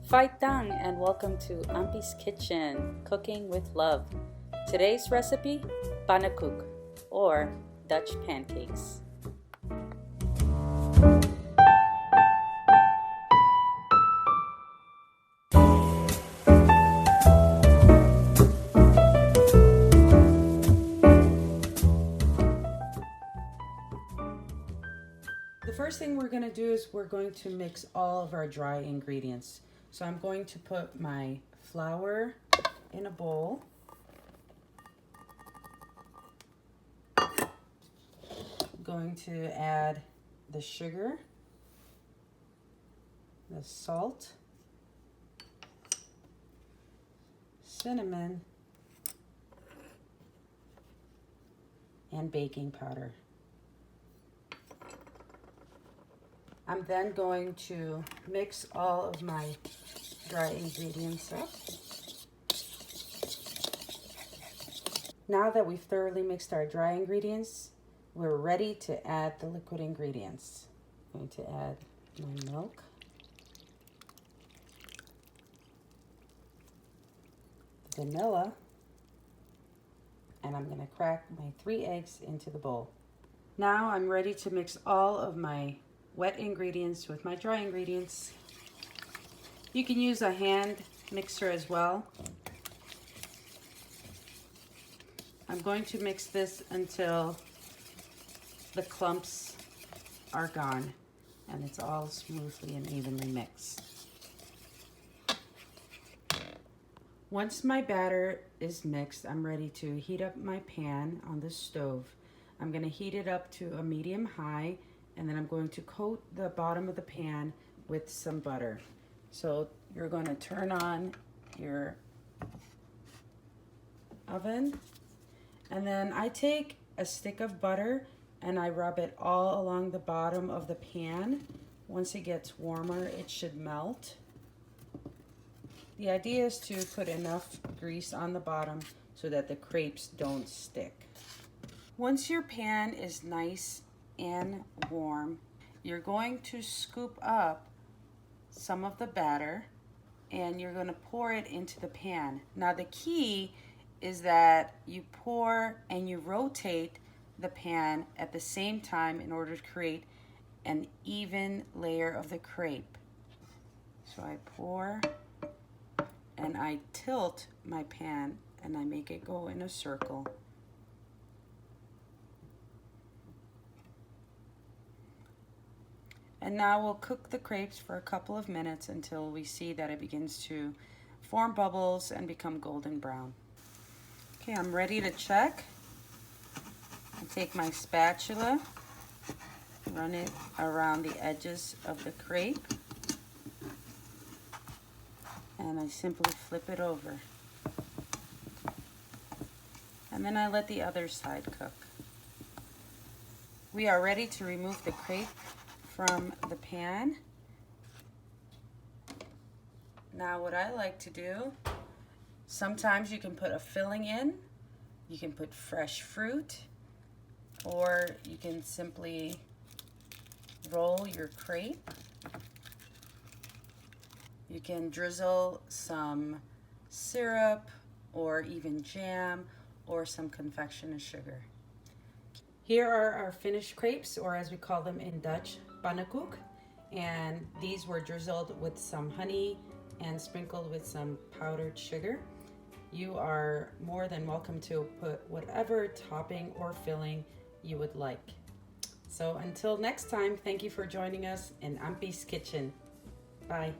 Fight Dang and welcome to Ampi's Kitchen, Cooking with Love. Today's recipe, Pannekoek or Dutch pancakes. The first thing we're going to do is we're going to mix all of our dry ingredients. So I'm going to put my flour in a bowl. I'm going to add the sugar, the salt, cinnamon, and baking powder. I'm then going to mix all of my dry ingredients up. Now that we've thoroughly mixed our dry ingredients, we're ready to add the liquid ingredients. I'm going to add my milk, vanilla, and I'm going to crack my 3 eggs into the bowl. Now I'm ready to mix all of my wet ingredients with my dry ingredients. You can use a hand mixer as well. I'm going to mix this until the clumps are gone and it's all smoothly and evenly mixed. Once my batter is mixed, I'm ready to heat up my pan on the stove. I'm going to heat it up to a medium high, and then I'm going to coat the bottom of the pan with some butter. So you're going to turn on your oven, and then I take a stick of butter and I rub it all along the bottom of the pan. Once it gets warmer, it should melt. The idea is to put enough grease on the bottom so that the crepes don't stick. Once your pan is nice and warm, you're going to scoop up some of the batter and you're going to pour it into the pan. Now the key is that you pour and you rotate the pan at the same time in order to create an even layer of the crepe. So I pour and I tilt my pan and I make it go in a circle. And now we'll cook the crepes for a couple of minutes until we see that it begins to form bubbles and become golden brown. Okay, I'm ready to check. I take my spatula, run it around the edges of the crepe, and I simply flip it over. And then I let the other side cook. We are ready to remove the crepe from the pan. Now what I like to do, sometimes you can put a filling in, you can put fresh fruit, or you can simply roll your crepe. You can drizzle some syrup or even jam or some confectioner sugar. Here are our finished crepes, or as we call them in Dutch, Pannekoek, and these were drizzled with some honey and sprinkled with some powdered sugar. You are more than welcome to put whatever topping or filling you would like. So until next time, thank you for joining us in Ampi's Kitchen. Bye.